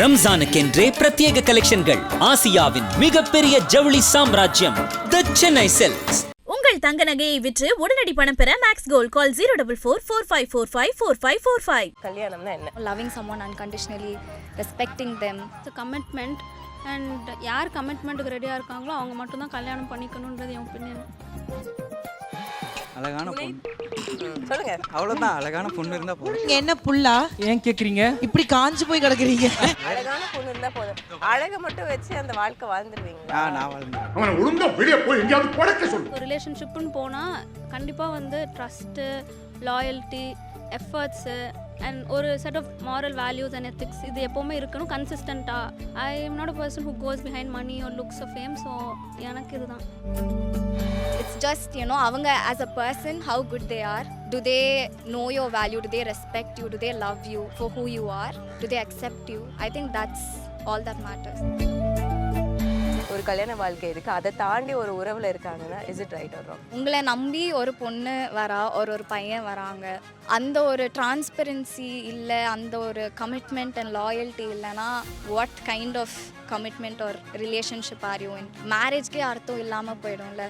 ரம்ஜானுக்கென்றே பிரத்யேக கலெக்ஷன்கள். ஆசியாவின் மிகப்பெரிய ஜவுளி சாம்ராஜ்யம் தி சென்னை சில்க்ஸ். உங்கள் தங்க நகையை விற்று உடனடி பணம் பெற மேக்ஸ் கோல்ட் கால் 04445454545. கல்யாணம்னா என்ன? Loving someone unconditionally, respecting them. It's a commitment and யார் கமிட்மெண்ட்டுக்கு ரெடியாக இருக்காங்களோ அவங்க மட்டும்தான் கல்யாணம் பண்ணிக்கணுன்றது என் ஒப்பீனியன். அழகான பொண்ணு சொல்லுங்க. அவ்வளோதான், அழகான பொண்ணு இருந்தால் போதும். என்ன புல்லா ஏன் கேட்குறீங்க? இப்படி காஞ்சு போய் கிடக்குறீங்க? அழகான பொண்ணு இருந்தா போதும். அழகை மட்டும் வச்சு அந்த வாழ்க்கை வாழ்ந்துருவீங்களா? நான் வாழ்ந்தேன். அவனை ஒழுங்கா வெளியே போய் எங்கேயாவது புடைக்க சொல்லு. ஒரு ரிலேஷன்ஷிப்னு போனால் கண்டிப்பாக வந்து ட்ரஸ்ட்டு, லாயல்ட்டி, எஃபர்ட்ஸு அண்ட் ஒரு set of moral values and ethics இது எப்போவுமே இருக்கணும் கன்சிஸ்டண்ட்டாக. I am not a person who goes behind money or looks of fame. So எனக்கு இதுதான். It's just, அவங்க as a person, how good they are. Do they know your value? Do they respect you? Do they love you for who you are? Do they accept you? I think that's all that matters. ஒரு கல்யாண வாழ்க்கை இருக்கு, அதை தாண்டி ஒரு உறவுல இருக்காங்கன்னா is it right or wrong? உங்களை நம்பி ஒரு பொண்ணு வரா, ஒரு பையன் வராங்க, அந்த ஒரு டிரான்ஸ்பரன்சி இல்லை, அந்த ஒரு கமிட்மெண்ட் அண்ட் லாயல்ட்டி இல்லைன்னா what kind of commitment or relationship are you in? மேரேஜ்க்கே அர்த்தம் இல்லாமல் போயிடும்ல.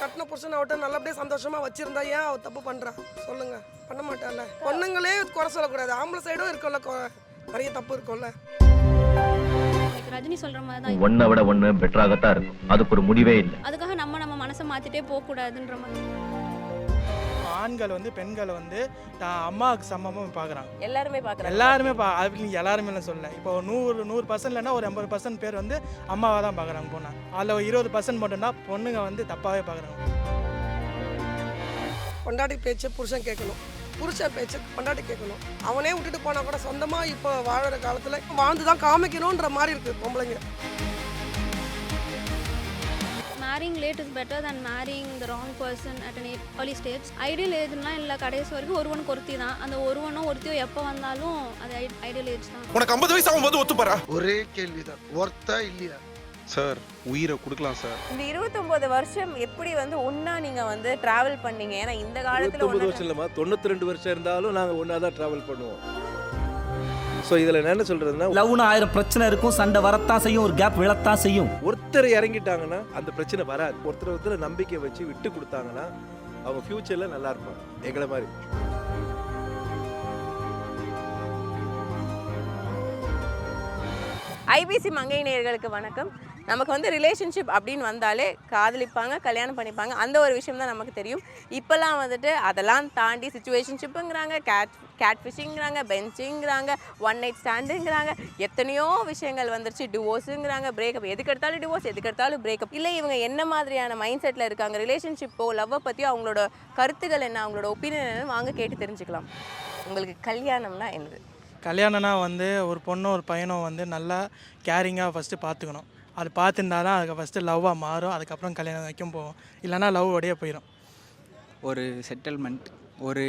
கட்டின புருஷன் அவட்ட நல்லபடியாக சந்தோஷமா வச்சிருந்தா ஏன் அவ தப்பு பண்றா சொல்லுங்க? பண்ண மாட்டான்ல. பொண்ணுங்களே குறை சொல்லக்கூடாது, ஆம்பளை சைடும் இருக்கும்ல, நிறைய தப்பு இருக்கும்ல. ரஜினி சொல்கிற மாதிரி தான் ஒன்றை விட ஒன்று பெட்டராகத்தான் இருக்கும். அதுக்கு ஒரு முடிவே இல்லை. அதுக்காக நம்ம மனசை மாற்றிட்டே போகக்கூடாதுன்ற மாதிரி. ஆண்கள் வந்து பெண்களை வந்து அம்மாவுக்கு சமமாக பார்க்குறாங்க. எல்லாருமே பார்க்குறாங்க. எல்லாருமே எல்லாருமே சொல்லலை. இப்போ 100% இல்லைன்னா ஒரு 80% பேர் வந்து அம்மாவை தான் பார்க்குறாங்க பொண்ணை. அதில் 20% மட்டும்னா பொண்ணுங்க வந்து தப்பாகவே பார்க்குறாங்க. பொண்டாட்டி பேச்சு புருஷன் கேட்கணும், புருஷன் பேச்சு பொண்டாட்டி கேட்கணும். அவனே விட்டுட்டு போனா கூட சொந்தமா இப்போ வாழற காலத்துல வாழ்ந்துதான் காமிக்கணும்ன்ற மாதிரி இருக்கு பொம்பளைங்க. Marrying late is better than marrying the wrong person at an early stage. Ideal ஏஜ்லாம் இல்லை, கடைசி வரைக்கும் ஒருவனுக்கு ஒருத்தி தான். அந்த ஒருவனோ ஒருத்தியோ எப்போ வந்தாலும் அது ஐடியல் ஏஜ் தான். உனக்கு 50 வயசு ஆகும்போது ஒத்துப்பாரா? ஒரே கேள்விதான், ஒர்த்தா இல்லையா சார்? உயிரை கொடுக்கலாம் சார். இந்த 29 வருஷம் எப்படி வந்து ஒன்னா நீங்க வந்து டிராவல் பண்ணீங்க? ஏன்னா இந்த காலத்துல 29 வருஷம் இல்லமா, 92 வருஷம் இருந்தாலும் நாங்க ஒன்னா தான் டிராவல் பண்ணுவோம். ஸோ இதில் என்ன சொல்றதுன்னா, லவ்னு 1000 பிரச்சனை இருக்கும், சண்டை வரத்தான் செய்யும், ஒரு கேப் விழத்தான் செய்யும். ஒருத்தர் இறங்கிட்டாங்கன்னா அந்த பிரச்சனை வராது. ஒருத்தர் நம்பிக்கை வச்சு விட்டு கொடுத்தாங்கன்னா அவங்க ஃபியூச்சர்ல நல்லா இருப்பாங்க. எங்களை மாதிரி ஐபிசி மங்கை நேயர்களுக்கு வணக்கம். நமக்கு வந்து ரிலேஷன்ஷிப் அப்படின்னு வந்தாலே காதலிப்பாங்க, கல்யாணம் பண்ணிப்பாங்க, அந்த ஒரு விஷயம் தான் நமக்கு தெரியும். இப்போல்லாம் வந்துட்டு அதெல்லாம் தாண்டி சிச்சுவேஷன்ஷிப்புங்கிறாங்க, கேட் ஃபிஷிங்கிறாங்க, பெஞ்சிங்கிறாங்க, ஒன் நைட் ஸ்டாண்டுங்கிறாங்க, எத்தனையோ விஷயங்கள் வந்துருச்சு. டிவோர்ஸுங்கிறாங்க, பிரேக்கப், எதுக்கெடுத்தாலும் டிவோர்ஸ், எதுக்கெடுத்தாலும் பிரேக்கப். இல்லை இவங்க என்ன மாதிரியான மைண்ட் செட்டில் இருக்காங்க, ரிலேஷன்ஷிப்போ லவ்வை பற்றியோ அவங்களோட கருத்துக்கள் என்ன, அவங்களோட ஒப்பீனியன் என்ன, வாங்க கேட்டு தெரிஞ்சுக்கலாம். உங்களுக்கு கல்யாணம்னா என்னது? கல்யாணம்னா வந்து ஒரு பொண்ணும் ஒரு பையனும் வந்து நல்லா கேரிங்காக ஃபஸ்ட்டு பார்த்துக்கணும். அது பார்த்துருந்தா தான் அதுக்கு ஃபஸ்ட்டு லவ்வாக மாறும், அதுக்கப்புறம் கல்யாணம் வரைக்கும் போகும். இல்லைனா லவ் உடைய போயிடும். ஒரு செட்டில்மெண்ட், ஒரு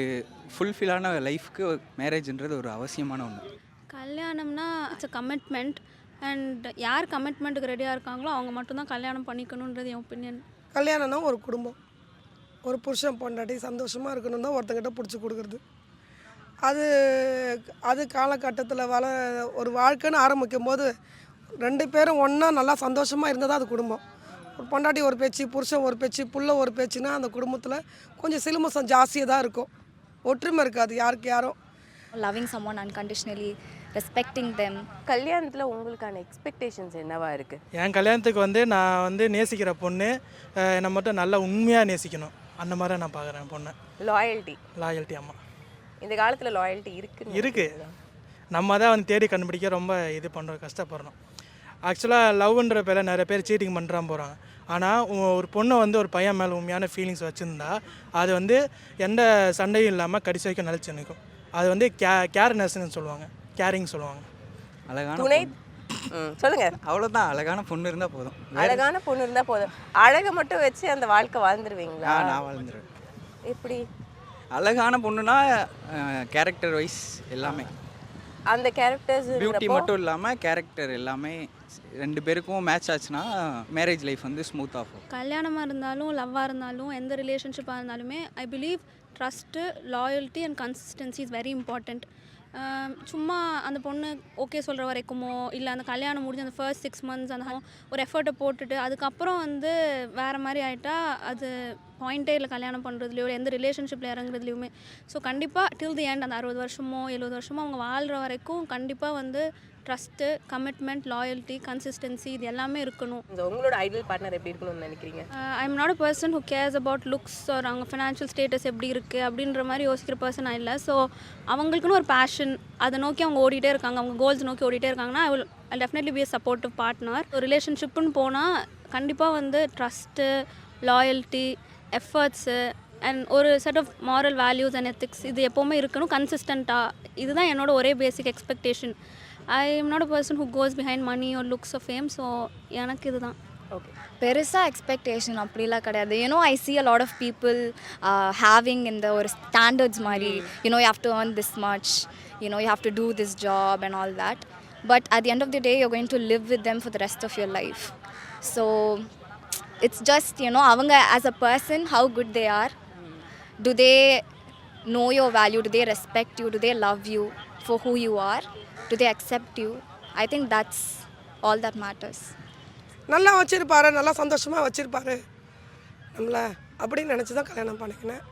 ஃபுல்ஃபில்லான லைஃப்க்கு மேரேஜ்ன்றது ஒரு அவசியமான ஒன்று. கல்யாணம்னா இட்ஸ் அ கமிட்மெண்ட் அண்ட் யார் கமிட்மெண்ட்டுக்கு ரெடியாக இருக்காங்களோ அவங்க மட்டும்தான் கல்யாணம் பண்ணிக்கணுன்றது என் ஒப்பீனியன். கல்யாணம்னா ஒரு குடும்பம், ஒரு புருஷன் பொண்டாட்டி சந்தோஷமா இருக்கணும் தான் ஒருத்தங்கிட்ட பிடிச்சி கொடுக்குறது. அது காலகட்டத்தில் ஒரு வாழ்க்கைன்னு ஆரம்பிக்கும் போது 2 பேரும் ஒன்றா நல்லா சந்தோஷமாக இருந்தால் தான் அது குடும்பம். ஒரு பொண்டாட்டி ஒரு பேச்சு, புருஷன் ஒரு பேச்சு, புள்ள ஒரு பேச்சுன்னா அந்த குடும்பத்தில் கொஞ்சம் சிலுமசம் ஜாஸ்தியாக தான் இருக்கும், ஒற்றுமை இருக்காது யாருக்கு யாரும். Loving someone unconditionally, respecting them. கல்யாணத்தில் உங்களுக்கான எக்ஸ்பெக்டேஷன்ஸ் என்னவா இருக்குது? என் கல்யாணத்துக்கு வந்து நான் வந்து நேசிக்கிற பொண்ணு என்னை மட்டும் நல்லா உண்மையாக நேசிக்கணும், அந்த மாதிரி நான் பார்க்குறேன் பொண்ணை. லாயல்ட்டி ஆமாம். இந்த காலத்தில் லாயல்ட்டி இருக்குது. நம்ம தான் வந்து தேடி கண்டுபிடிக்க ரொம்ப இது பண்ணுறோம், கஷ்டப்படுறோம். ஆக்சுவலாக லவ்ன்ற பேரில் நிறைய பேர் சீட்டிங் பண்ணுறான் போகிறாங்க. ஆனால் ஒரு பொண்ணை வந்து ஒரு பையன் மேலே உண்மையான ஃபீலிங்ஸ் வச்சுருந்தா அது வந்து எந்த சண்டையும் இல்லாமல் கடைசி வரைக்கும் நிலச்சி நிற்கும். அது வந்து கேர்னஸ்ன்னு சொல்லுவாங்க, கேரிங் சொல்லுவாங்க. அழகான துணை சொல்லுங்க. அவ்வளோதான், அழகான பொண்ணு இருந்தால் போதும். அழகான பொண்ணு இருந்தால் போதும். அழகை மட்டும் வச்சு அந்த வாழ்க்கை வாழ்ந்துருவீங்களா? நான் வாழ்ந்துருவேன். எப்படி? அழகான பொண்ணுனா கேரக்டர் வைஸ் எல்லாமே, அந்த கேரக்டர்ஸ் பியூட்டி மட்டும் இல்லாமல் கேரக்டர் எல்லாமே 2 பேருக்கும் மேட்ச் ஆச்சுன்னா மேரேஜ் லைஃப் வந்து ஸ்மூத் ஆகும். கல்யாணமாக இருந்தாலும் லவ்வாக இருந்தாலும் எந்த ரிலேஷன்ஷிப்பாக இருந்தாலுமே I believe trust, loyalty and consistency is very important. சும்மா அந்த பொண்ணு ஓகே சொல்கிற வரைக்குமோ இல்லை அந்த கல்யாணம் முடிஞ்சு அந்த ஃபர்ஸ்ட் 6 months அந்த ஒரு எஃபர்ட்டை போட்டுட்டு அதுக்கப்புறம் வந்து வேறு மாதிரி ஆகிட்டா அது பாயிண்ட்டே இல்லை கல்யாணம் பண்ணுறதுலையோ எந்த ரிலேஷன்ஷிப்பில் இறங்குறதுலையுமே. ஸோ கண்டிப்பாக டில் தி எண்ட் அந்த 60 வருஷமோ 70 வருஷமோ அவங்க வாழ்கிற வரைக்கும் கண்டிப்பாக வந்து ட்ரஸ்ட்டு, கமிட்மெண்ட், லாயல்ட்டி, கன்சிஸ்டன்சி இது எல்லாமே இருக்கணும். இந்த உங்களோட ஐடியல் பார்ட்னர் எப்படி இருக்கணும்னு நினைக்கிறீங்க? I am not a person who cares about looks or அவங்க ஃபினான்ஷியல் ஸ்டேட்டஸ் எப்படி இருக்குது அப்படின்ற மாதிரி யோசிக்கிற பர்சன் இல்லை. ஸோ அவங்களுக்குன்னு ஒரு பேஷன், அதை நோக்கி அவங்க ஓடிட்டே இருக்காங்க, அவங்க கோல்ஸ் நோக்கி ஓடிட்டே இருக்காங்கன்னா I definitely be a supportive partner. ஒரு ரிலேஷன்ஷிப்புன்னு போனால் கண்டிப்பாக வந்து ட்ரஸ்ட்டு, லாயல்ட்டி, எஃபர்ட்ஸு அண்ட் ஒரு set of moral values and ethics இது எப்போவுமே இருக்கணும் கன்சிஸ்டண்ட்டாக. இதுதான் என்னோட ஒரே basic expectation. I am not a person who goes behind money or looks of fame. So எனக்கு இதுதான். ஓகே, பெருசாக எக்ஸ்பெக்டேஷன் அப்படிலாம் கிடையாது. ஐ see a lot of people having இந்த ஒரு ஸ்டாண்டர்ட்ஸ் மாதிரி you have to earn this much, you have to do this job and all that. But at the end of the day, you're going to live with them for the rest of your life. So it's just, அவங்க as a person, how good they are. Do they know your value? Do they respect you? Do they love you for who you are? Do they accept you? I think that's all that matters. நல்லா வச்சுருப்பாரு, நல்லா சந்தோஷமாக வச்சுருப்பாரு நம்மளை அப்படின்னு நினச்சி தான் கல்யாணம் பண்ணிக்கினேன்.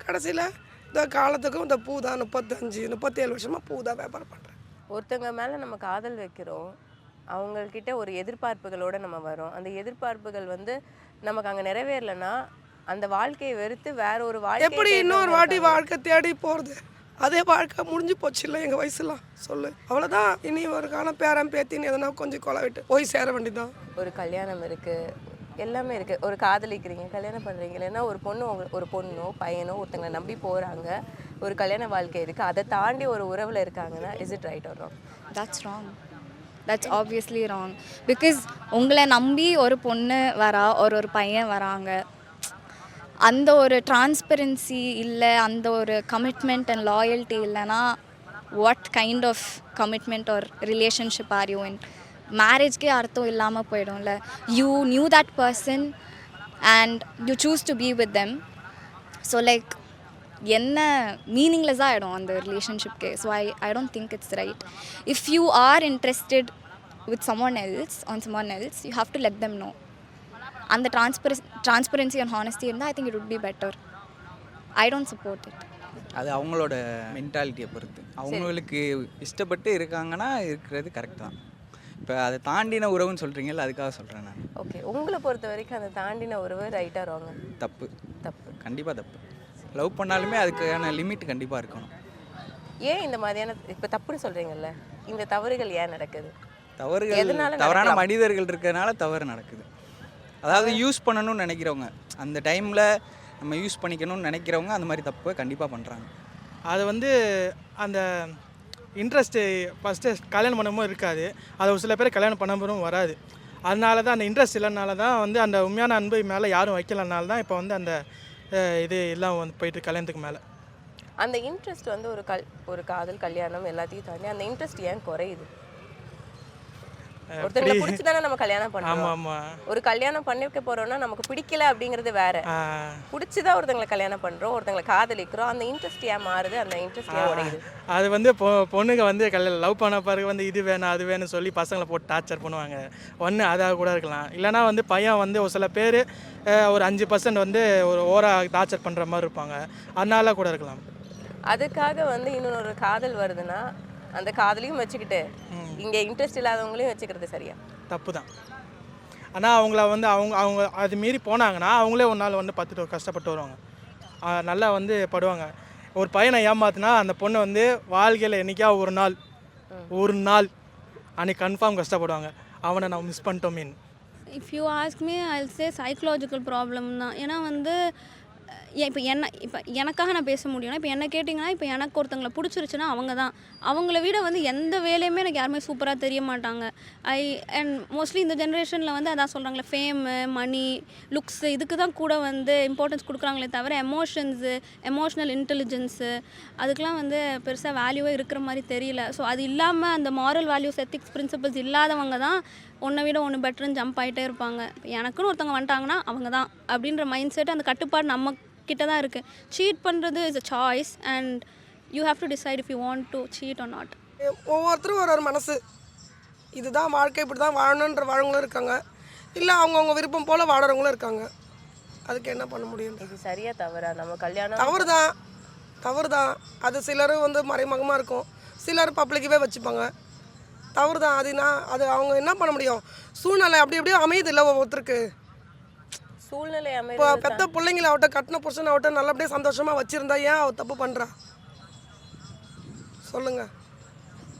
கடைசியில் இந்த காலத்துக்கும் இந்த பூ தான் 35-37 வருஷமாக பூ தான் வியாபாரம் பண்ணுறேன். ஒருத்தங்க மேலே நம்ம காதல் வைக்கிறோம், அவங்கக்கிட்ட ஒரு எதிர்பார்ப்புகளோடு நம்ம வரோம். அந்த எதிர்பார்ப்புகள் வந்து நமக்கு அங்கே நிறைவேறலைன்னா அந்த வாழ்க்கையை வெறுத்து வேற ஒரு வாழ்க்கை எப்படி இன்னொரு வாட்டி வாழ்க்கை தேடி போகிறது? அதே வாழ்க்கை முடிஞ்சு போச்சு இல்லை எங்கள் வயசுலாம் சொல்லு, அவ்வளோதான். இனி ஒரு காலம் பேரம் பேத்தின்னு எதனா கொஞ்சம் கொலை விட்டு போய் சேர வேண்டியதான். ஒரு கல்யாணம் இருக்குது, எல்லாமே இருக்குது. ஒரு காதலிக்கிறீங்க, கல்யாணம் பண்ணுறீங்க, இல்லைன்னா ஒரு பொண்ணோ பையனோ ஒருத்தங்களை நம்பி போகிறாங்க, ஒரு கல்யாண வாழ்க்கை இருக்குது, அதை தாண்டி ஒரு உறவில் இருக்காங்கன்னா is it right or wrong? That's wrong. That's obviously wrong. Because உங்களை நம்பி ஒரு பொண்ணு வரா, ஒரு பையன் வராங்க, அந்த ஒரு டிரான்ஸ்பரன்சி இல்லை, அந்த ஒரு கமிட்மெண்ட் அண்ட் லாயல்ட்டி இல்லைன்னா what kind of commitment or relationship are you in? மேரேஜ்க்கே அர்த்தம் இல்லாமல் போயிடும்ல. You knew that person and you choose to be with them. So like என்ன மீனிங்லெஸ்ஸாக ஆகிடும் அந்த ரிலேஷன்ஷிப்க்கு. So I don't think it's right. If you are interested with someone else, you have to let them know. And the transparency and honesty இருந்தால் I think it would be better. I don't support it. அது அவங்களோட மென்டாலிட்டியை பொறுத்து. அவங்களுக்கு இஷ்டப்பட்டு இருக்காங்கன்னா இருக்கிறது correct தான். இப்போ அதை தாண்டின உறவுன்னு சொல்கிறீங்கல்ல, அதுக்காக சொல்கிறேன் நான். ஓகே, உங்களை பொறுத்த வரைக்கும் அந்த தாண்டின உறவு ரைட்டாக ராங்க? தப்பு. கண்டிப்பாக தப்பு. லவ் பண்ணாலுமே அதுக்கான லிமிட் கண்டிப்பாக இருக்கணும். ஏன் இந்த மாதிரியான இப்போ தப்புன்னு சொல்கிறீங்கல்ல, இந்த தவறுகள் ஏன் நடக்குது? தவறான மனிதர்கள் இருக்கிறதுனால தவறு நடக்குது. அதாவது யூஸ் பண்ணணும்னு நினைக்கிறவங்க, அந்த டைமில் நம்ம யூஸ் பண்ணிக்கணும்னு நினைக்கிறவங்க அந்த மாதிரி தப்பு கண்டிப்பாக பண்ணுறாங்க. அது வந்து அந்த இன்ட்ரெஸ்ட்டு ஃபஸ்ட்டு கல்யாணம் பண்ணும்போது இருக்காது, அது ஒரு சில பேர் கல்யாணம் பண்ணும்போதும் வராது. அதனால தான் அந்த இன்ட்ரெஸ்ட் இல்லைனால தான் வந்து அந்த உண்மையான அன்பு மேலே யாரும் வைக்கலனால தான் இப்போ வந்து அந்த இது எல்லாம் வந்து போயிட்டு கல்யாணத்துக்கு மேலே அந்த இன்ட்ரெஸ்ட் வந்து ஒரு காதல் கல்யாணம் எல்லாத்தையும் தாண்டி அந்த இன்ட்ரெஸ்ட் ஏன் குறையுது? ஒருத்தங்களை பிடிச்சி தானே நம்ம கல்யாணம் பண்ணுறோம். ஒரு கல்யாணம் பண்ணிக்க போகிறோம்னா நமக்கு பிடிக்கல அப்படிங்கிறது வேற. பிடிச்சி தான் ஒருத்தங்களை கல்யாணம் பண்ணுறோம், ஒருத்தங்களை காதலிக்கிறோம். அந்த இன்ட்ரெஸ்ட் ஏன் மாறுது? அந்த இன்ட்ரெஸ்ட் ஏன் உடையுது? அது வந்து பொண்ணுங்க வந்து லவ் பண்ண பிறகு வந்து இது வேணும் அது வேணும் சொல்லி பசங்களை போட்டு டார்ச்சர் பண்ணுவாங்க. ஒன்று அதாக கூட இருக்கலாம், இல்லைனா வந்து பையன் வந்து ஒரு சில பேர் ஒரு 5% வந்து ஒரு ஓவராக டார்ச்சர் பண்ணுற மாதிரி இருப்பாங்க, அதனால கூட இருக்கலாம். அதுக்காக வந்து இன்னொரு காதல் வருதுன்னா அந்த காதலையும் வச்சுக்கிட்டு இங்கே இன்ட்ரெஸ்ட் இல்லாதவங்களையும் வச்சுக்கிறது சரியா? தப்பு தான். ஆனால் அவங்கள வந்து அவங்க அது மீறி போனாங்கன்னா அவங்களே ஒரு நாள் வந்து 10 கஷ்டப்பட்டு வருவாங்க, நல்லா வந்து படுவாங்க. ஒரு பையனை ஏமாத்தினா அந்த பொண்ணு வந்து வாழ்க்கையில் என்றைக்கா ஒரு நாள் அன்றைக்கி கன்ஃபார்ம் கஷ்டப்படுவாங்க, அவனை நான் மிஸ் பண்ணிட்டோமேன்னு. If you ask me I will say psychological problem தான். ஏன்னா வந்து இப்போ எனக்காக நான் பேச முடியும்னா, இப்போ என்ன கேட்டிங்கன்னா, இப்போ எனக்கு ஒருத்தங்களை பிடிச்சிருச்சுன்னா அவங்க தான். அவங்கள விட வந்து எந்த வேலையுமே எனக்கு யாருமே சூப்பராக தெரிய மாட்டாங்க. அண்ட் மோஸ்ட்லி இந்த ஜென்ரேஷனில் வந்து அதான் சொல்கிறாங்களே, ஃபேமு, மணி, லுக்ஸு, இதுக்கு தான் கூட வந்து இம்பார்ட்டன்ஸ் கொடுக்குறாங்களே தவிர எமோஷ்னல் இன்டெலிஜென்ஸு அதுக்கெலாம் வந்து பெருசாக வேல்யூவே இருக்கிற மாதிரி தெரியல. ஸோ அது இல்லாமல் அந்த மாரல் வேல்யூஸ், எத்திக்ஸ், பிரின்சிபல்ஸ் இல்லாதவங்க தான் ஒன்றை விட ஒன்று பெட்டர்னு ஜம்ப் ஆகிட்டே இருப்பாங்க. எனக்குன்னு ஒருத்தவங்க வந்துட்டாங்கன்னா அவங்க தான் அப்படின்ற மைண்ட் செட், அந்த கட்டுப்பாடு நம்ம கிட்ட தான் இருக்குது. சீட் பண்ணுறது is a choice and you have to decide if you want to cheat or not. ஒவ்வொருத்தரும் ஒரு மனசு, இதுதான் வாழ்க்கை, இப்படி தான் வாழணுன்ற வாழவங்களும் இருக்காங்க, இல்லை அவங்கவுங்க விருப்பம் போல் வாழறவங்களும் இருக்காங்க. அதுக்கு என்ன பண்ண முடியும்? இது சரியா தவறா? நம்ம கல்யாணம் தவறு தான். அது சிலர் வந்து மறைமுகமாக இருக்கும், சிலர் பப்ளிக்கவே வச்சுப்பாங்க. தவறு தான். அது அவங்க என்ன பண்ண முடியும்? சூழ்நிலை அப்படி அப்படியே அமையுது இல்லை ஒவ்வொருத்தருக்கு. சூழ்நிலை இப்போ பெத்த பிள்ளைங்கள ஆகட்டும், கட்டின புருஷன் ஆகட்டும், நல்லபடியாக சந்தோஷமாக வச்சுருந்தா ஏன் அவ தப்பு பண்ணுறா? சொல்லுங்க.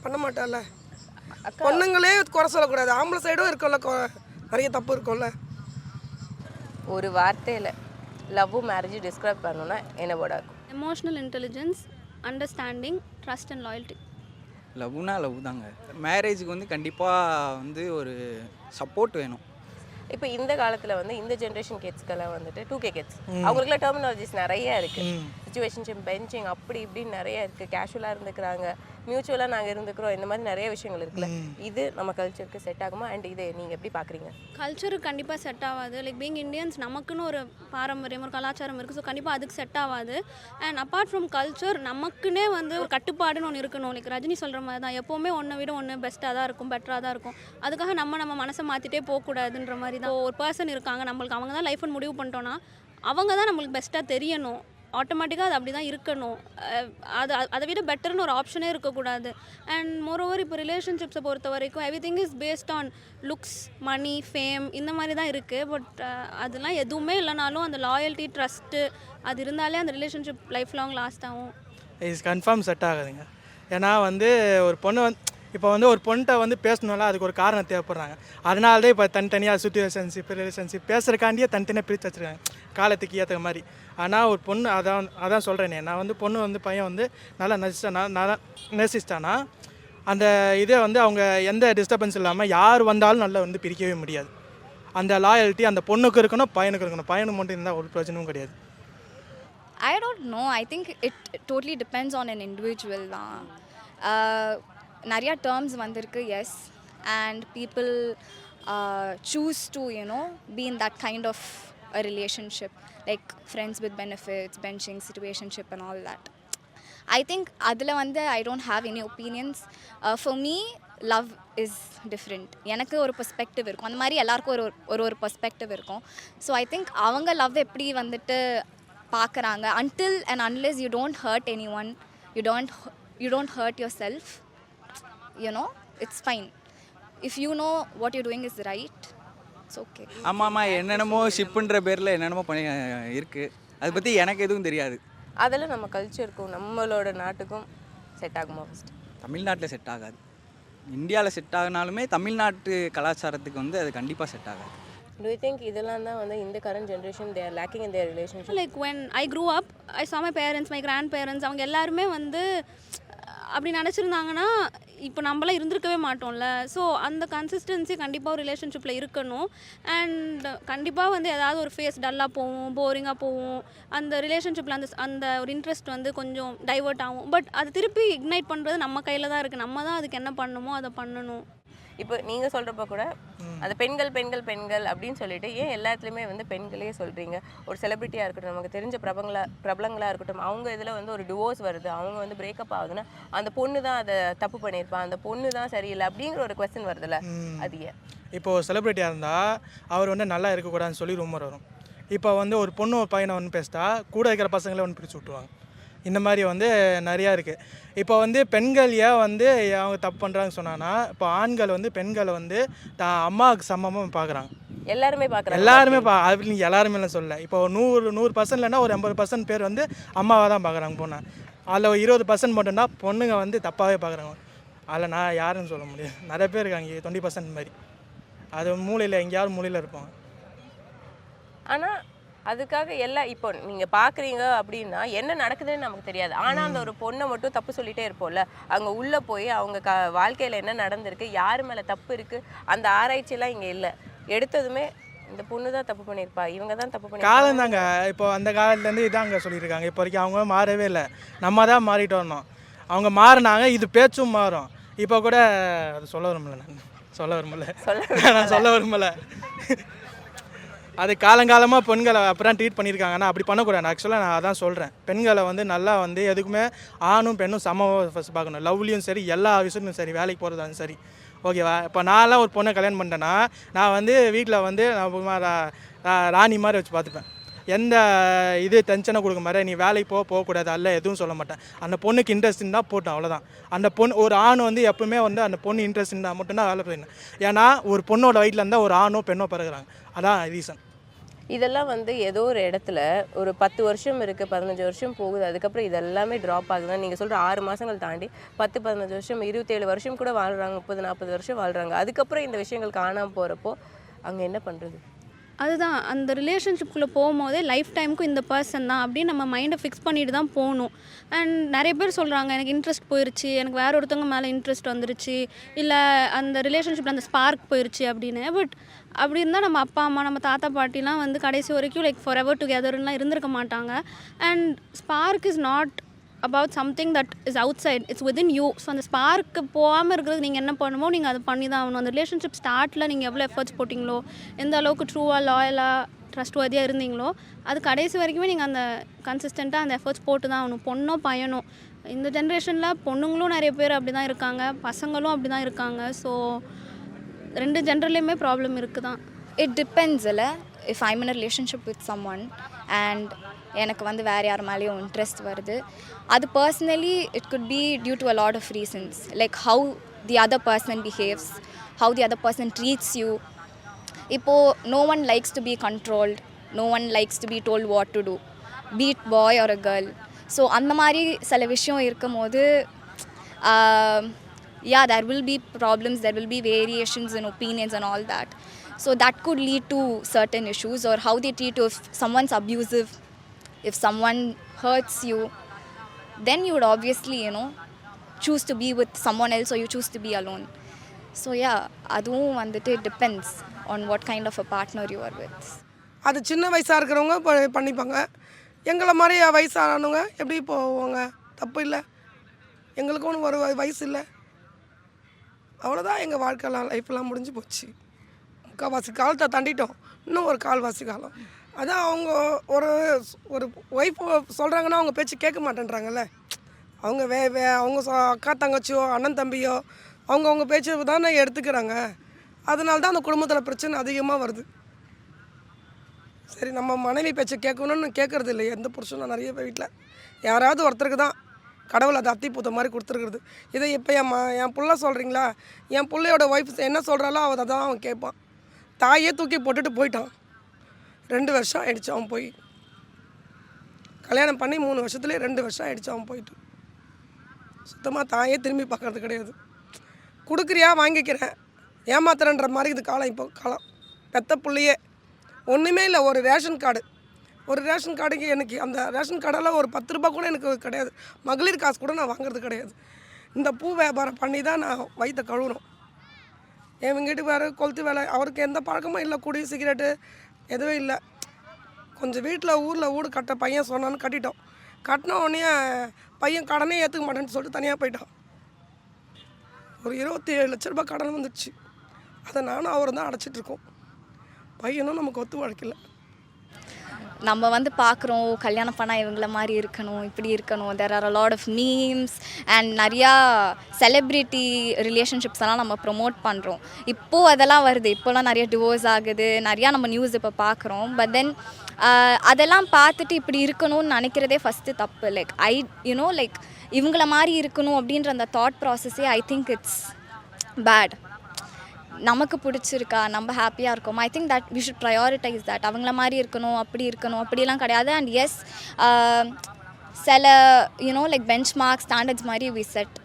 பண்ண மாட்டால. பொண்ணுங்களே குறை சொல்லக்கூடாது, ஆம்பளை சைடும் இருக்கும்ல, நிறைய தப்பு இருக்கும்ல. ஒரு வார்த்தையில் லவ் மேரேஜ் டிஸ்கிரைப் பண்ணணும்னா என்ன வேர்டாக இருக்கும்? Emotional intelligence, understanding, trust and loyalty. லவ்னா லவ் தாங்க. மேரேஜுக்கு வந்து கண்டிப்பாக வந்து ஒரு சப்போர்ட் வேணும். இப்போ இந்த காலத்தில் வந்து இந்த ஜென்ரேஷன் கிட்ஸ்க்கெல்லாம் வந்துட்டு 2K கிட்ஸ், அவங்களுக்குலாம் டெர்மினாலஜிஸ் நிறைய இருக்குது. சிச்சுவேஷன்ஷிப், பெஞ்சிங், அப்படி இப்படின்னு நிறைய இருக்குது. கேஷுவலாக இருந்துக்கிறாங்க, மியூச்சுவலாக நாங்கள் இருந்துக்கிறோம், இந்த மாதிரி நிறைய விஷயங்கள் இருக்குல்ல. இது நம்ம கல்ச்சருக்கு செட் ஆகுமா? அண்ட் இதை நீங்கள் எப்படி பார்க்குறீங்க? கல்ச்சருக்கு கண்டிப்பாக செட் ஆகாது. லைக் பீங் இண்டியன்ஸ் நமக்குன்னு ஒரு பாரம்பரியம், ஒரு கலாச்சாரம் இருக்குது. ஸோ கண்டிப்பாக அதுக்கு செட் ஆகாது. அண்ட் அப்பார்ட் ஃப்ரம் கல்ச்சர், நமக்குன்னே வந்து ஒரு கட்டுப்பாடுன்னு ஒன்று இருக்கணும். லைக் ரஜினி சொல்கிற மாதிரி தான், எப்போவுமே ஒன்றை விட ஒன்று பெஸ்ட்டாக தான் இருக்கும், பெட்டராக தான் இருக்கும். அதுக்காக நம்ம மனசை மாற்றிட்டே போகக்கூடாதுன்ற மாதிரி தான். ஒரு பர்சன் இருக்காங்க, நம்மளுக்கு அவங்க தான் லைஃப்னு முடிவு பண்ணிட்டோன்னா அவங்க தான் நம்மளுக்கு பெஸ்ட்டாக தெரியணும். ஆட்டோமேட்டிக்காக அது அப்படி தான் இருக்கணும். அதை விட பெட்டர்னு ஒரு ஆப்ஷனே இருக்கக்கூடாது. அண்ட் மோரோவர் இப்போ ரிலேஷன்ஷிப்ஸை பொறுத்த வரைக்கும் everything is based on looks, money, fame, இந்த மாதிரி தான் இருக்குது. பட் அதெல்லாம் எதுவுமே இல்லைனாலும் அந்த லாயல்ட்டி, ட்ரஸ்ட்டு அது இருந்தாலே அந்த ரிலேஷன்ஷிப் லைஃப் லாங் லாஸ்ட் ஆகும். இஸ் கன்ஃபார்ம் செட் ஆகுதுங்க. ஏன்னா வந்து ஒரு பொண்ணு இப்போ வந்து ஒரு பொண்ணிட்ட வந்து பேசணும்ல, அதுக்கு ஒரு காரணம் தேவைப்படுறாங்க. அதனால தான் இப்போ தனித்தனியாக சிச்சுவேஷன்ஷிப், ரிலேஷன்ஷிப் பேசுகிறக்காண்டியே தனித்தனியாக பிரித்து வச்சுருக்காங்க காலத்துக்கு ஏற்ற மாதிரி. ஆனால் ஒரு பொண்ணு அதான் சொல்கிறேனே, நான் வந்து பொண்ணு வந்து பையன் வந்து நல்லா நேசிச்சிட்டானா அந்த இதே வந்து அவங்க எந்த டிஸ்டர்பன்ஸ் இல்லாமல் யார் வந்தாலும் நல்லா வந்து பிரிக்கவே முடியாது. அந்த லாயல்ட்டி அந்த பொண்ணுக்கு இருக்கணும், பையனுக்கு இருக்கணும். பையனுக்கு மட்டும் இருந்தால் ஒரு பிரச்சனையும் கிடையாது. I don't know. I think it totally depends on an individual தான். நிறையா டேர்ம்ஸ் வந்திருக்கு, yes, and people choose to be in that kind of a relationship, like friends with benefits, benching, situationship and all that. I think அதில் வந்து I don't have any opinions. For me, love is different. எனக்கு ஒரு perspective இருக்கும், அந்த மாதிரி எல்லாருக்கும் ஒரு perspective இருக்கும். ஸோ ஐ திங்க் அவங்க லவ் எப்படி வந்துட்டு பார்க்குறாங்க, until and unless you don't hurt anyone, you don't hurt yourself, it's fine. If you know what you're doing is right, it's okay. ஆமாம்மா, என்னென்னமோ ஷிப்புன்ற பேரில் என்னென்னமோ பண்ணி இருக்குது. அதை பற்றி எனக்கு எதுவும் தெரியாது. அதெல்லாம் நம்ம கல்ச்சருக்கும் நம்மளோட நாட்டுக்கும் செட் ஆகுமா? ஃபஸ்ட்டு தமிழ்நாட்டில் செட் ஆகாது. இந்தியாவில் செட் ஆகினாலுமே தமிழ்நாட்டு கலாச்சாரத்துக்கு வந்து அது கண்டிப்பாக செட் ஆகாது. Do you think இதெல்லாம் தான் வந்து இந்த current generation they are lacking in their relationship? Like when I grew up, I saw my parents, my grandparents, அவங்க எல்லாருமே வந்து அப்படி நினச்சிருந்தாங்கன்னா இப்போ நம்மளாம் இருந்திருக்கவே மாட்டோம்ல. ஸோ அந்த கன்சிஸ்டன்சி கண்டிப்பாக ஒரு ரிலேஷன்ஷிப்பில் இருக்கணும். அண்ட் கண்டிப்பாக வந்து ஏதாவது ஒரு ஃபேஸ் டல்லாக போகும், போரிங்காக போகும், அந்த ரிலேஷன்ஷிப்பில் அந்த ஒரு இன்ட்ரெஸ்ட் வந்து கொஞ்சம் டைவர்ட் ஆகும். பட் அது திருப்பி இக்னைட் பண்ணுறது நம்ம கையில் தான் இருக்குது. நம்ம தான் அதுக்கு என்ன பண்ணணுமோ அதை பண்ணணும். இப்போ நீங்கள் சொல்கிறப்ப கூட அது பெண்கள் பெண்கள் பெண்கள் அப்படின்னு சொல்லிட்டு ஏன் எல்லாத்துலேயுமே வந்து பெண்களே சொல்கிறீங்க? ஒரு செலிபிரிட்டியாக இருக்கட்டும், நமக்கு தெரிஞ்ச பிரபலங்களாக இருக்கட்டும், அவங்க இதில் வந்து ஒரு டிவோர்ஸ் வருது, அவங்க வந்து பிரேக்கப் ஆகுதுன்னா அந்த பொண்ணு தான் அதை தப்பு பண்ணியிருப்பான், அந்த பொண்ணு தான் சரியில்லை அப்படிங்கிற ஒரு கொஸ்டின் வருதுல்ல, அது ஏன்? இப்போது செலிபிரிட்டியாக இருந்தால் அவர் வந்து நல்லா இருக்கக்கூடாதுன்னு சொல்லி ரூமர் வரும். இப்போ வந்து ஒரு பொண்ணு ஒரு பையனை வந்து பேசிட்டா கூட இருக்கிற பசங்களை வந்து பிரித்து விட்டுருவாங்க. இந்த மாதிரி வந்து நிறையா இருக்குது. இப்போ வந்து பெண்கள் ஏன் வந்து அவங்க தப்பு பண்ணுறாங்கன்னு சொன்னான்னா, இப்போ ஆண்கள் வந்து பெண்களை வந்து அம்மாவுக்கு சமமாக பார்க்குறாங்க. எல்லாருமே பார்க்குறாங்க. அப்படி எல்லாருமே சொல்ல. இப்போ 100% இல்லைன்னா ஒரு 80% பேர் வந்து அம்மாவை தான் பார்க்குறாங்க பொண்ணை. அதில் 20% மட்டும்னா பொண்ணுங்க வந்து தப்பாகவே பார்க்குறாங்க. அதில் நான் யாருன்னு சொல்ல முடியாது. நிறைய பேர் இருக்காங்க 20% மாதிரி. அது மூலையில் எங்கேயாவது மூலையில் இருப்பாங்க. ஆனால் அதுக்காக இப்போ நீங்கள் பார்க்குறீங்க அப்படின்னா என்ன நடக்குதுன்னு நமக்கு தெரியாது. ஆனால் அந்த ஒரு பொண்ணை மட்டும் தப்பு சொல்லிகிட்டே இருப்போம்ல, அங்கே உள்ளே போய் அவங்க வாழ்க்கையில் என்ன நடந்திருக்கு, யார் மேலே தப்பு இருக்குது, அந்த ஆராய்ச்சியெல்லாம் இங்கே இல்லை. எடுத்ததுமே இந்த பொண்ணு தான் தப்பு பண்ணியிருப்பா, இவங்க தான் தப்பு பண்ணி காலம் தாங்க. இப்போ அந்த காலத்துலேருந்து இதாங்க சொல்லியிருக்காங்க. இப்போ வரைக்கும் அவங்க மாறவே இல்லை, நம்ம தான் மாறிட்டு வரணும். அவங்க மாறினாங்க, இது பேச்சும் மாறும். இப்போ கூட அது சொல்ல விரும்பல. அது காலங்காலமாக பெண்களை அப்புறம் ட்ரீட் பண்ணியிருக்காங்கன்னா அப்படி பண்ணக்கூடாது. ஆக்சுவலாக நான் அதான் சொல்கிறேன். பெண்களை வந்து நல்லா வந்து எதுக்குமே ஆணும் பெண்ணும் சமமாக ஃபஸ்ட் பார்க்கணும். லவ்லேயும் சரி, எல்லா விஷயத்துலையும் சரி, வேலைக்கு போகிறதாலும் சரி, ஓகேவா? இப்போ நான்லாம் ஒரு பொண்ணை கல்யாணம் பண்ணிட்டேன்னா நான் வந்து வீட்டில் வந்து நான் ராணி மாதிரி வச்சு பார்த்துப்பேன். எந்த இது டென்ஷனை கொடுக்க மாதிரி நீ வேலைக்கு போகக்கூடாது அல்ல எதுவும் சொல்ல மாட்டேன். அந்த பொண்ணுக்கு இன்ட்ரெஸ்ட் இருந்தால் போட்டோம், அவ்வளோதான். அந்த பொண்ணு ஒரு ஆண் வந்து எப்பவுமே வந்து அந்த பொண்ணு இன்ட்ரெஸ்ட் இருந்தால் மட்டும்தான் வேலை செய்யணும். ஏன்னா ஒரு பொண்ணோட வயிற்றில் இருந்தால் ஒரு ஆணோ பெண்ணோ பிறகுறாங்க. அதான் ரீசன். இதெல்லாம் வந்து ஏதோ ஒரு இடத்துல ஒரு 10 வருஷம் இருக்குது, 15 வருஷம் போகுது, அதுக்கப்புறம் இதெல்லாமே ட்ராப் ஆகுதுன்னா நீங்கள் சொல்கிற 6 மாதங்கள் தாண்டி 10-15 வருஷம் 27 வருஷம் கூட வாழ்கிறாங்க, 30-40 வருஷம் வாழ்கிறாங்க. அதுக்கப்புறம் இந்த விஷயங்கள் காணாமல் போகிறப்போ அங்கே என்ன பண்ணுறது? அதுதான் அந்த ரிலேஷன்ஷிப்குள்ளே போகும்போதே லைஃப் டைமுக்கும் இந்த பர்சன் தான் அப்படின்னு நம்ம மைண்டை ஃபிக்ஸ் பண்ணிட்டு தான் போகணும். அண்ட் நிறைய பேர் சொல்கிறாங்க எனக்கு இன்ட்ரெஸ்ட் போயிடுச்சு, எனக்கு வேற ஒருத்தவங்க மேலே இன்ட்ரெஸ்ட் வந்துருச்சு, இல்லை அந்த ரிலேஷன்ஷிப்பில் அந்த ஸ்பார்க் போயிடுச்சு அப்படின்னு. பட் அப்படி இருந்தால் நம்ம அப்பா அம்மா நம்ம தாத்தா பாட்டிலாம் வந்து கடைசி வரைக்கும் லைக் ஃபார் எவர் டுகெதர்லாம் இருந்திருக்க மாட்டாங்க. And spark is not about something that is outside, it's within you. So அந்த ஸ்பார்க்கு போகாமல் இருக்கிறது நீங்கள் என்ன பண்ணுமோ நீங்கள் அதை பண்ணி தான் ஆகணும். அந்த ரிலேஷன்ஷிப் ஸ்டார்ட்டில் நீங்கள் எவ்வளோ எஃபர்ட்ஸ் போட்டிங்களோ, எந்த அளவுக்கு ட்ரூவாக லாயலாக ட்ரஸ்ட்வர்தியாக இருந்தீங்களோ, அது கடைசி வரைக்குமே நீங்கள் அந்த கன்சிஸ்டண்ட்டாக அந்த எஃபர்ட்ஸ் போட்டு தான் ஆகணும். பொண்ணோ பையனோ, இந்த ஜென்ரேஷனில் பொண்ணுங்களும் நிறைய பேர் அப்படி தான் இருக்காங்க, பசங்களும் அப்படி தான் இருக்காங்க. ஸோ 2 ஜென்ரல்லையுமே ப்ராப்ளம் இருக்குது தான். இட் டிபெண்ட்ஸ் இல்லை. If I'm in a relationship with someone and எனக்கு வந்து வேறு யார் மேலேயும் இன்ட்ரெஸ்ட் வருது, அது personally it could be due to a lot of reasons, like how the other person behaves, how the other person treats you. இப்போது no one likes to be controlled, no one likes to be told what to do, be it boy or a girl. So அந்த மாதிரி சில விஷயம் இருக்கும் போது yeah, there will be problems, there will be variations in opinions and all that. So that could lead to certain issues, or how they treat you. If someone's abusive, if someone hurts you, then you would obviously, choose to be with someone else, or you choose to be alone. So yeah, aduvum vandittu it depends on what kind of a partner you are with. அது சின்ன வயசாக இருக்கிறவங்க பண்ணிப்பாங்க. எங்களை மாதிரி வயசானவங்க எப்படி போவாங்க? தப்பு இல்லை, எங்களுக்கு ஒன்றும் ஒரு வயசு இல்லை, அவ்வளோதான். எங்கள் வாழ்க்கையெல்லாம் லைஃப்லாம் முடிஞ்சு போச்சு. முக்கால்வாசி காலத்தை தாண்டிட்டோம், இன்னும் ஒரு கால்வாசி காலம். அதான் அவங்க ஒரு ஒய்ஃப் சொல்கிறாங்கன்னா அவங்க பேச்சு கேட்க மாட்டேன்றாங்கல்ல. அவங்க அவங்க அக்கா தங்கச்சியோ அண்ணன் தம்பியோ அவங்க பேச்சு தானே எடுத்துக்கிறாங்க. அதனால தான் அந்த குடும்பத்தில் பிரச்சனை அதிகமாக வருது. சரி, நம்ம மனைவி பேச்சு கேட்கணும்னு கேட்குறது இல்லை எந்த புருஷனும். நிறைய வீட்டில் யாராவது ஒருத்தருக்கு தான் கடவுள் அதை அத்திப்பூத்த மாதிரி கொடுத்துருக்குறது. இதை இப்போ என் பிள்ளை சொல்கிறீங்களா, என் பிள்ளையோட ஒய்ஃப் என்ன சொல்கிறாலோ அதை தான் அவன் கேட்பான். தாயே தூக்கி போட்டுட்டு போயிட்டான். 2 வருஷம் ஆகிடுச்சு அவன் போய். கல்யாணம் பண்ணி 3 வருஷத்துலேயே 2 வருஷம் ஆகிடுச்சு அவன் போயிட்டு. சுத்தமாக தாயே திரும்பி பார்க்கறது கிடையாது. கொடுக்குறியா வாங்கிக்கிறேன், ஏமாத்துறன்ற மாதிரி இது காலம். இப்போ காலம் பெத்த பிள்ளையே ஒன்றுமே இல்லை. ஒரு ரேஷன் கார்டுக்கு எனக்கு அந்த ரேஷன் கார்டெல்லாம் ஒரு 10 ரூபா கூட எனக்கு கிடையாது. மகளிர் காசு கூட நான் வாங்குறது கிடையாது. இந்த பூ வியாபாரம் பண்ணி தான் நான் வயிற்ற கழுவுறோம். என் வீட்டுக்கு கொளுத்து வேலை, அவருக்கு எந்த பழக்கமும் இல்லை, குடி சிகரெட்டு எதுவும் இல்லை. கொஞ்சம் வீட்டில் வீடு கட்ட பையன் சொன்னான்னு கட்டிட்டோம். கட்டின உடனே பையன் கடனே ஏற்றுக்க மாட்டேன்னு சொல்லிட்டு தனியாக போயிட்டான். ஒரு 27 லட்ச ரூபா கடன் வந்துடுச்சு. அதை நானும் அவரும் தான் அடைச்சிட்ருக்கோம். பையனும் நமக்கு ஒத்து வழக்கில்லை. நம்ம வந்து பார்க்குறோம் கல்யாணம் பண்ணால் இவங்கள மாதிரி இருக்கணும், இப்படி இருக்கணும். There are a lot of memes and நிறையா செலிப்ரிட்டி ரிலேஷன்ஷிப்ஸ் எல்லாம் நம்ம ப்ரொமோட் பண்ணுறோம். இப்போது அதெல்லாம் வருது. இப்போலாம் நிறைய டிவோர்ஸ் ஆகுது, நிறையா நம்ம நியூஸ் இப்போ பார்க்குறோம். பட் தென் அதெல்லாம் பார்த்துட்டு இப்படி இருக்கணும்னு நினைக்கிறதே ஃபஸ்ட்டு தப்பு. லைக் லைக் இவங்கள மாதிரி இருக்கணும் அப்படின்ற அந்த தாட் ப்ராசஸே ஐ திங்க் இட்ஸ் பேட். நமக்கு பிடிச்சிருக்கா, நம்ம ஹாப்பியாக இருக்கோம், I think that we should prioritise that. அவங்கள மாதிரி இருக்கணும், அப்படி இருக்கணும், அப்படிலாம் கிடையாது. அண்ட் எஸ், சில லைக் பெஞ்ச் மார்க் ஸ்டாண்டர்ட்ஸ் மாதிரி வி செட்.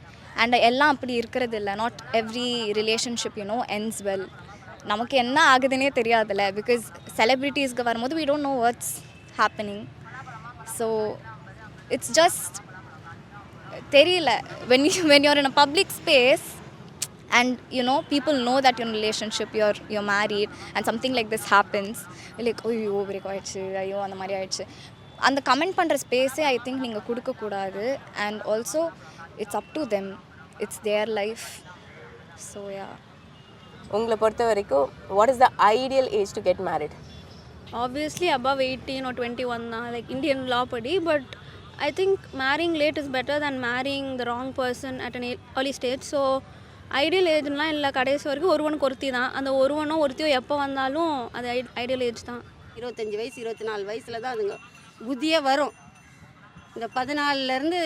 அண்ட் எல்லாம் அப்படி இருக்கிறது இல்லை. Not every relationship ends well. நமக்கு என்ன ஆகுதுன்னே தெரியாதுல்ல. பிகாஸ் செலிப்ரிட்டிஸ்க்கு வரும்போது we don't know what's happening. So it's just தெரியல. when you're in a public space and people know that you're in a relationship, you're married, and something like this happens, like ஐயோ break ஆயிடுச்சு, ஐயோ அந்த மாதிரி ஆயிடுச்சு, அந்த comment பண்ணுற ஸ்பேஸே ஐ think நீங்கள் கொடுக்கக்கூடாது. And also it's up to them, it's their life. So yeah. உங்களை பொறுத்த வரைக்கும் what is the ideal age to get married? Obviously above 18 or 21 தான் லைக் இந்தியன் லா படி. But I think marrying late is better than marrying the wrong person at an early stage. So ideal ஏஜ்லாம் இல்லை, கடைசி வரைக்கும் ஒருவனுக்கு ஒருத்தி தான். அந்த ஒருவனோ ஒருத்தியோ எப்போ வந்தாலும் அது ஐடியல் ஏஜ் தான். 25 வயசு 24 வயசில் தான் அதுங்க புத்தியே வரும். இந்த 14லேருந்து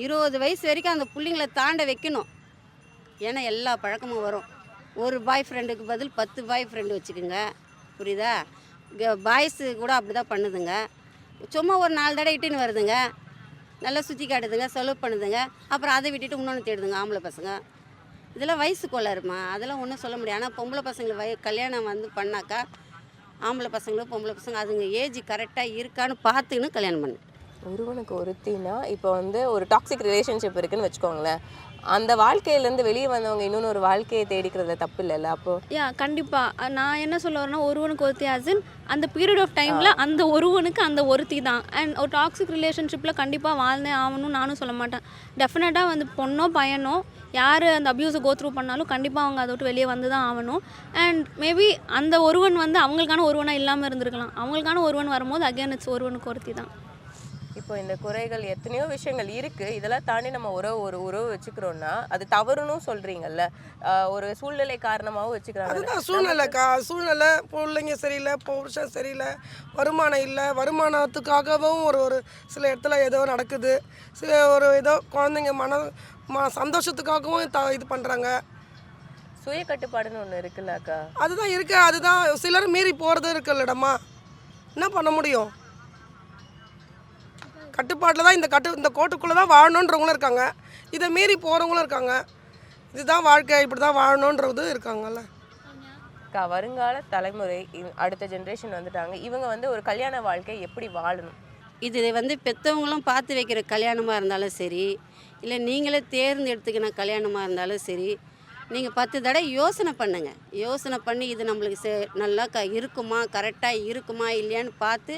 20 வயசு வரைக்கும் அந்த பிள்ளைங்களை தாண்ட வைக்கணும். ஏன்னா எல்லா பழக்கமும் வரும். ஒரு பாய் ஃப்ரெண்டுக்கு பதில் 10 பாய் ஃப்ரெண்டு வச்சுக்கோங்க, புரியுதா? பாய்ஸு கூட அப்படி தான் பண்ணுதுங்க. சும்மா ஒரு 4 தடவை இட்டுன்னு வருதுங்க, நல்லா சுற்றி காட்டுதுங்க, செலவு பண்ணுதுங்க, அப்புறம் அதை விட்டுட்டு இன்னொன்று தேடுதுங்க ஆம்பளை பசங்க. இதெல்லாம் வயசு கொள்ளாருமா, அதெல்லாம் ஒன்றும் சொல்ல முடியாது. ஆனால் பொம்பளை பசங்களை கல்யாணம் வந்து பண்ணாக்கா ஆம்பளை பசங்களும் பொம்பளை பசங்க அதுங்க ஏஜ் கரெக்டாக இருக்கான்னு பார்த்துன்னு கல்யாணம் பண்ணு. ஒருவனுக்கு ஒருத்தினா இப்போ வந்து ஒரு டாக்ஸிக் ரிலேஷன்ஷிப் இருக்குன்னு வச்சுக்கோங்களேன், அந்த வாழ்க்கையிலேருந்து வெளியே வந்தவங்க இன்னொன்று ஒரு வாழ்க்கையை தேடிக்கிறதுல தப்பு இல்லைல்ல? அப்போது கண்டிப்பாக நான் என்ன சொல்ல வரேன்னா, ஒருவனுக்கு ஒருத்தி ஆசின் அந்த பீரியட் ஆஃப் டைமில் அந்த ஒருவனுக்கு அந்த ஒருத்தி தான். அண்ட் ஒரு டாக்ஸிக் ரிலேஷன்ஷிப்பில் கண்டிப்பாக வாழ்ந்தே ஆகணும்னு நானும் சொல்ல மாட்டேன். டெஃபினட்டாக வந்து பொண்ணோ பையனோ யார் அந்த அப்யூஸை கோ த்ரூ பண்ணாலும் கண்டிப்பாக அவங்க அதை விட்டு வெளியே வந்து தான் ஆகணும். அண்ட் மேபி அந்த ஒருவன் வந்து அவங்களுக்கான ஒருவனாக இல்லாமல் இருந்திருக்கலாம். அவங்களுக்கான ஒருவன் வரும்போது அகேன் இட்ஸ் ஒருவனுக்கு ஒருத்தி தான். இப்போ இந்த குறைகள் எத்தனையோ விஷயங்கள் இருக்குது, இதெல்லாம் தாண்டி நம்ம ஒரு உறவு வச்சுக்கிறோன்னா அது தவறுன்னு சொல்கிறீங்கல்ல, ஒரு சூழ்நிலை காரணமாகவும் வச்சுக்கிறாங்க. அதுதான் சூழ்நிலை, பிள்ளைங்க சரியில்லை, புருஷன் சரியில்லை, வருமானம் இல்லை, வருமானத்துக்காகவும் ஒரு சில இடத்துல ஏதோ நடக்குது, சில ஒரு ஏதோ குழந்தைங்க சந்தோஷத்துக்காகவும் இது பண்ணுறாங்க. சுய கட்டுப்பாடுன்னு ஒன்று இருக்குல்ல அக்கா? அதுதான் இருக்குது. அதுதான் சிலர் மீறி போகிறது இருக்குல்லடம்மா, என்ன பண்ண முடியும்? கட்டுப்பாட்டில் தான் இந்த கோட்டுக்குள்ளே தான் வாழணுன்றவங்களும் இருக்காங்க, இதை மீறி போகிறவங்களும் இருக்காங்க. இதுதான் வாழ்க்கை, இப்படி தான் வாழணுன்றது இருக்காங்கல்ல. அக்கா, வருங்கால தலைமுறை அடுத்த ஜென்ரேஷன் வந்துட்டாங்க, இவங்க வந்து ஒரு கல்யாண வாழ்க்கை எப்படி வாழணும்? இது வந்து பெற்றவங்களும் பார்த்து வைக்கிற கல்யாணமாக இருந்தாலும் சரி, இல்லை நீங்களே தேர்ந்தெடுத்துக்கின கல்யாணமாக இருந்தாலும் சரி, நீங்கள் 10 தடவை யோசனை பண்ணுங்கள். யோசனை பண்ணி இது நம்மளுக்கு நல்லா இருக்குமா, கரெக்டாக இருக்குமா இல்லையான்னு பார்த்து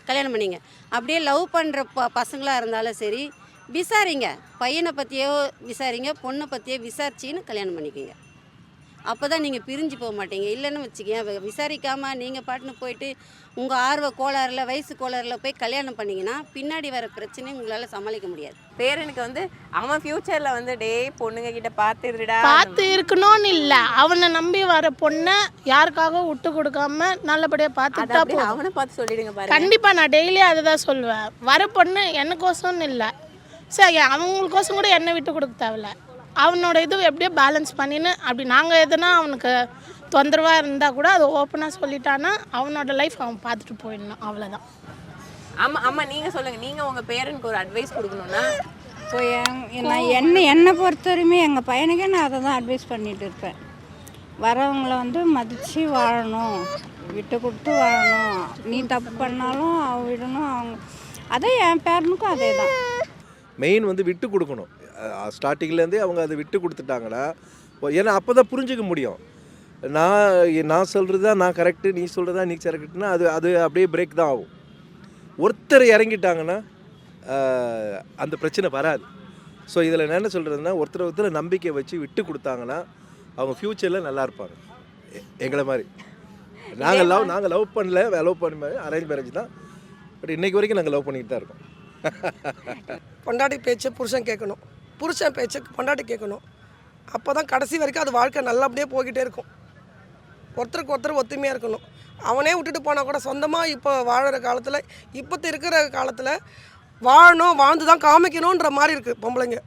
கல்யாணம் பண்ணிங்க. அப்படியே லவ் பண்ணுற பசங்களாக இருந்தாலும் சரி, விசாரிங்க. பையனை பற்றியோ விசாரிங்க, பொண்ணை பற்றியோ விசாரிச்சின்னு கல்யாணம் பண்ணிக்கோங்க. அப்போ தான் நீங்கள் பிரிஞ்சு போக மாட்டீங்க. இல்லைன்னு வச்சுக்கேன், விசாரிக்காமல் நீங்கள் பாட்டுன்னு போயிட்டு உங்கள் ஆர்வ கோளாறில் வயசு கோளாறில் போய் கல்யாணம் பண்ணிங்கன்னா பின்னாடி வர பிரச்சனையும் உங்களால் சமாளிக்க முடியாது. பேரனுக்கு வந்து அவன் ஃப்யூச்சரில் வந்து பொண்ணுங்க கிட்ட பார்த்துடுடா பார்த்து இருக்கணும்னு இல்லை, அவனை நம்பி வர பொண்ணை யாருக்காகவும் விட்டு கொடுக்காம நல்லபடியாக பார்த்துட்டா அவனை பார்த்து சொல்லிடுங்க பாருங்க. கண்டிப்பாக நான் டெய்லியும் அதை தான் சொல்லுவேன். வர பொண்ணு எனக்கோசம்னு இல்லை, சரி அவங்களுக்கோசம் கூட என்னை விட்டு கொடுக்க தேவையில்ல. அவனோட இது எப்படியோ பேலன்ஸ் பண்ணின்னு அப்படி நாங்கள் எதுனா அவனுக்கு தொந்தரவாக இருந்தால் கூட அதை ஓப்பனாக சொல்லிட்டான்னா அவனோட லைஃப் அவன் பார்த்துட்டு போயிடணும், அவ்வளோதான். ஆமாம், நீங்கள் சொல்லுங்கள், நீங்கள் உங்கள் பேரனுக்கு ஒரு அட்வைஸ் கொடுக்கணுன்னா? இப்போ என்னை பொறுத்தவரையுமே எங்கள் பையனுக்கே நான் அதை தான் அட்வைஸ் பண்ணிகிட்டு இருப்பேன். வரவங்கள வந்து மதித்து வாழணும், விட்டு கொடுத்து வாழணும். நீ தப்பு பண்ணாலும் விடணும். அவங்க அதே என் பேரனுக்கும் அதே தான். மெயின் வந்து விட்டு கொடுக்கணும். ஸ்டார்டிங்லேருந்தே அவங்க அதை விட்டு கொடுத்துட்டாங்கன்னா, ஏன்னா அப்போ தான் புரிஞ்சிக்க முடியும். நான் சொல்கிறது தான் நான் கரெக்டு, நீ சொல்கிறது தான் நீ கரெக்டுன்னா அது அப்படியே பிரேக் தான் ஆகும். ஒருத்தர் இறங்கிட்டாங்கன்னா அந்த பிரச்சனை வராது. ஸோ இதில் என்ன சொல்கிறதுனா, ஒருத்தர் நம்பிக்கை வச்சு விட்டு கொடுத்தாங்கன்னா அவங்க ஃப்யூச்சரில் நல்லா இருப்பாங்க. எங்களை மாதிரி நாங்கள் லவ் பண்ணல, லவ் பண்ண அரேஞ்ச் மேரேஜ் தான். பட் இன்றைக்கு வரைக்கும் நாங்கள் லவ் பண்ணிக்கிட்டு தான் இருக்கோம். பொண்டாட்டி பேச்சு புருஷன் கேட்கணும், புருஷன் பேச்சு பொண்டாட்டி கேட்கணும். அப்போ தான் கடைசி வரைக்கும் அது வாழ்க்கை நல்லபடியாக போய்கிட்டே இருக்கும். ஒருத்தருக்கு ஒருத்தர் ஒத்துமையாக இருக்கணும். அவனே விட்டுட்டு போனால் கூட சொந்தமாக இப்போ வாழற காலத்தில், இப்போத்து இருக்கிற காலத்தில் வாழணும், வாழ்ந்து தான் காமிக்கணுன்ற மாதிரி இருக்குது. பொம்பளைங்க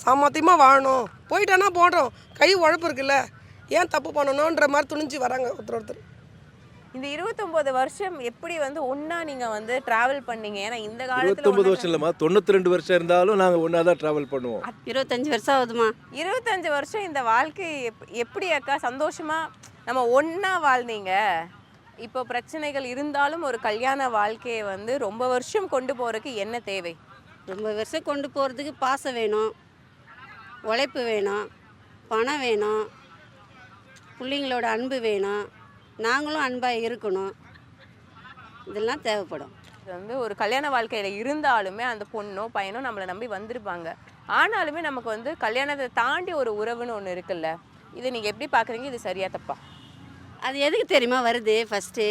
சாமர்த்தியமாக வாழணும், போயிட்டானா போடுறோம், கை உழைப்பு இருக்குல்ல, ஏன் தப்பு பண்ணணுன்ற மாதிரி துணிஞ்சு வராங்க ஒருத்தர். இந்த 29 வருஷம் எப்படி வந்து ஒன்றா நீங்கள் வந்து ட்ராவல் பண்ணீங்க? ஏன்னா இந்த காலத்தில் 29 வருஷம் இல்லைம்மா, 92 வருஷம் இருந்தாலும் நாங்கள் ஒன்றா தான் ட்ராவல் பண்ணுவோம். 25 வருஷம் ஆகுதுமா. 25 வருஷம் இந்த வாழ்க்கை எப்படி அக்கா சந்தோஷமாக நம்ம ஒன்றா வாழ்ந்தீங்க? இப்போ பிரச்சனைகள் இருந்தாலும் ஒரு கல்யாண வாழ்க்கையை வந்து ரொம்ப வருஷம் கொண்டு போகிறதுக்கு என்ன தேவை? ரொம்ப வருஷம் கொண்டு போகிறதுக்கு பாசம் வேணும், உழைப்பு வேணும், பணம் வேணும், பிள்ளைங்களோட அன்பு வேணும், நாங்களும் அன்பாக இருக்கணும். இதெல்லாம் தேவைப்படும். இது வந்து ஒரு கல்யாண வாழ்க்கையில் இருந்தாலுமே அந்த பொண்ணோ பையனோ நம்மளை நம்பி வந்திருப்பாங்க. ஆனாலுமே நமக்கு வந்து கல்யாணத்தை தாண்டி ஒரு உறவுன்னு ஒன்று இருக்குல்ல, இதை நீங்கள் எப்படி பார்க்குறீங்க? இது சரியா தப்பா? அது எதுக்கு தெரியுமா வருது? ஃபஸ்ட்டு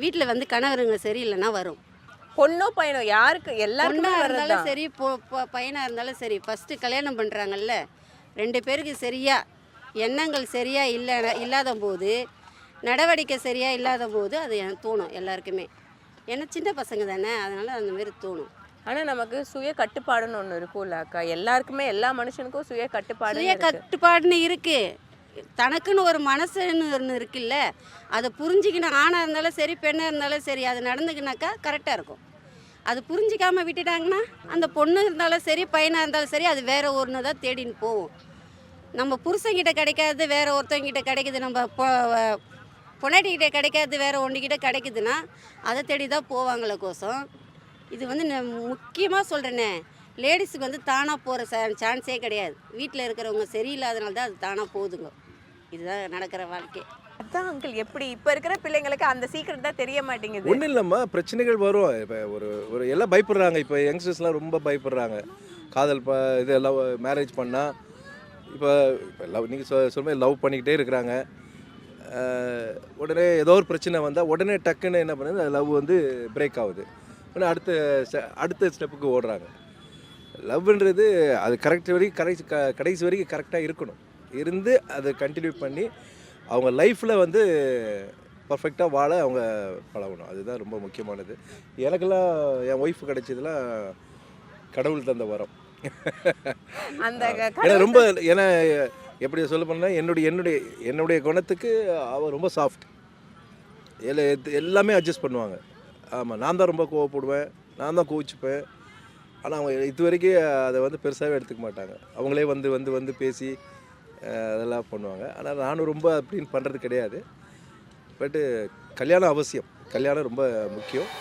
வீட்டில் வந்து கணவருங்க சரியில்லைன்னா வரும். பொண்ணோ பையனோ யாருக்கு எல்லாருக்குமே பொண்ணாக வர்றதுதான். இருந்தாலும் சரி பையனாக இருந்தாலும் சரி, ஃபஸ்ட்டு கல்யாணம் பண்ணுறாங்கல்ல, 2 பேருக்கு சரியாக எண்ணங்கள் சரியாக இல்லாத போது, நடவடிக்கை சரியாக இல்லாத போது அது எனக்கு தோணும் எல்லாருக்குமே. ஏன்னா சின்ன பசங்க தானே, அதனால் அந்த மாதிரி தோணும். ஆனால் நமக்கு சுய கட்டுப்பாடுன்னு ஒன்று இருக்கும்ல அக்கா, எல்லாருக்குமே எல்லா மனுஷனுக்கும் சுய கட்டுப்பாடுன்னு இருக்குது. தனக்குன்னு ஒரு மனசுன்னு ஒன்று இருக்குல்ல, அதை புரிஞ்சிக்கணும். ஆணாக இருந்தாலும் சரி பெண்ணாக இருந்தாலும் சரி, அது நடந்துக்கினாக்கா கரெக்டாக இருக்கும். அது புரிஞ்சிக்காமல் விட்டுட்டாங்கன்னா அந்த பொண்ணு இருந்தாலும் சரி பையனாக இருந்தாலும் சரி, அது வேற ஒன்று தான் தேடின்னு போகும். நம்ம புருஷங்கிட்ட கிடைக்காது வேற ஒருத்தவங்கிட்ட கிடைக்குது, நம்ம பொண்டாட்டிக்கிட்ட கிடைக்காது வேற ஒன்றுக்கிட்ட கிடைக்குதுன்னா அதை தேடி தான் போவாங்களே கோசம். இது வந்து முக்கியமாக சொல்கிறேனே, லேடிஸுக்கு வந்து தானாக போகிற சான்ஸே கிடையாது. வீட்டில் இருக்கிறவங்க சரியில்லாதனால தான் அது தானாக போகுதுங்க. இதுதான் நடக்கிற வாழ்க்கை. அதான் அங்கிள், எப்படி இப்போ இருக்கிற பிள்ளைங்களுக்கு அந்த சீக்கிரம் தான் தெரிய மாட்டேங்குது. ஒன்றும் இல்லைம்மா, பிரச்சனைகள் வரும். இப்போ ஒரு எல்லாம் பயப்படுறாங்க. இப்போ யங்ஸ்டர்ஸ்லாம் ரொம்ப பயப்படுறாங்க. காதல் இது லவ் மேரேஜ் பண்ணால் இப்போ லவ் நீங்கள் சொல்லும்போது லவ் பண்ணிக்கிட்டே இருக்கிறாங்க. உடனே ஏதோ ஒரு பிரச்சனை வந்தால் உடனே டக்குன்னு என்ன பண்ணுது, லவ் வந்து பிரேக் ஆகுது. உடனே அடுத்த ஸ்டெப்புக்கு ஓடுறாங்க. லவ்ன்றது அது கடைசி வரைக்கும் கரெக்டாக இருக்கணும். இருந்து அதை கண்டினியூ பண்ணி அவங்க லைஃப்பில் வந்து பர்ஃபெக்டாக வாழ அவங்க பழகணும். அதுதான் ரொம்ப முக்கியமானது. எனக்கெல்லாம் என் ஒய்ஃப் கிடைச்சதுலாம் கடவுள் தந்த வரம். ஏன்னா ரொம்ப ஏன்னா எப்படி சொல்ல போனால் என்னுடைய குணத்துக்கு அவள் ரொம்ப சாஃப்ட். எல்லாமே அட்ஜஸ்ட் பண்ணுவாங்க. ஆமாம், நான் தான் ரொம்ப கோவப்படுவேன், நான் தான் கோவிச்சுப்பேன். ஆனால் அவங்க இது வரைக்கும் அதை வந்து பெருசாகவே எடுத்துக்க மாட்டாங்க. அவங்களே வந்து பேசி அதெல்லாம் பண்ணுவாங்க. ஆனால் நானும் ரொம்ப அப்படின்னு பண்ணுறது கிடையாது. பட்டு கல்யாணம் அவசியம், கல்யாணம் ரொம்ப முக்கியம்.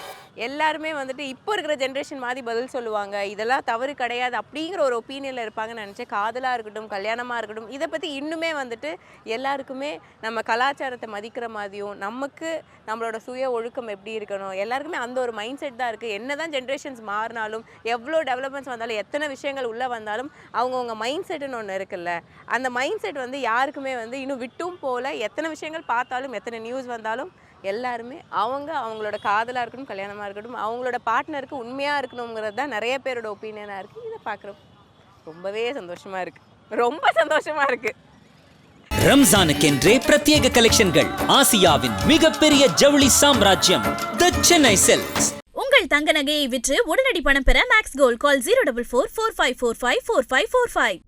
எல்லாருமே வந்துட்டு இப்போ இருக்கிற ஜென்ரேஷன் மாதிரி பதில் சொல்லுவாங்க, இதெல்லாம் தவறு கிடையாது அப்படிங்கிற ஒரு ஒப்பீனியனில் இருப்பாங்கன்னு நினச்சேன். காதலாக இருக்கட்டும் கல்யாணமாக இருக்கட்டும், இதை பற்றி இன்னுமே வந்துட்டு எல்லாருக்குமே நம்ம கலாச்சாரத்தை மதிக்கிற மாதிரியும், நமக்கு நம்மளோட சுய ஒழுக்கம் எப்படி இருக்கணும், எல்லாருக்குமே அந்த ஒரு மைண்ட் செட் தான் இருக்குது. என்ன தான் ஜென்ரேஷன்ஸ் மாறினாலும், எவ்வளோ டெவலப்மெண்ட்ஸ் வந்தாலும், எத்தனை விஷயங்கள் உள்ளே வந்தாலும், அவங்கவுங்க மைண்ட் செட்டுன்னு ஒன்று இருக்குல்ல, அந்த மைண்ட் செட் வந்து யாருக்குமே வந்து இன்னும் விட்டும் போல். எத்தனை விஷயங்கள் பார்த்தாலும், எத்தனை நியூஸ் வந்தாலும், எல்லாருமே அவங்களோட காதலாக இருக்கட்டும் கல்யாணமாக இருக்கட்டும், அவங்களோட பார்ட்னருக்கு உண்மையாக இருக்கணுங்கிறது தான் நிறைய பேரோட ஒப்பீனியனாக இருக்குது. இதை பார்க்குறோம், ரொம்பவே சந்தோஷமாக இருக்குது, ரொம்ப சந்தோஷமாக இருக்குது. ரம்ஜானுக்கென்றே பிரத்யேக கலெக்ஷன்கள். ஆசியாவின் மிகப்பெரிய ஜவுளி சாம்ராஜ்யம் தி சென்னை சில்க்ஸ். உங்கள் தங்க நகையை விற்று உடனடி பணம் பெற மேக்ஸ் கோல்ட் கால் 04445454545.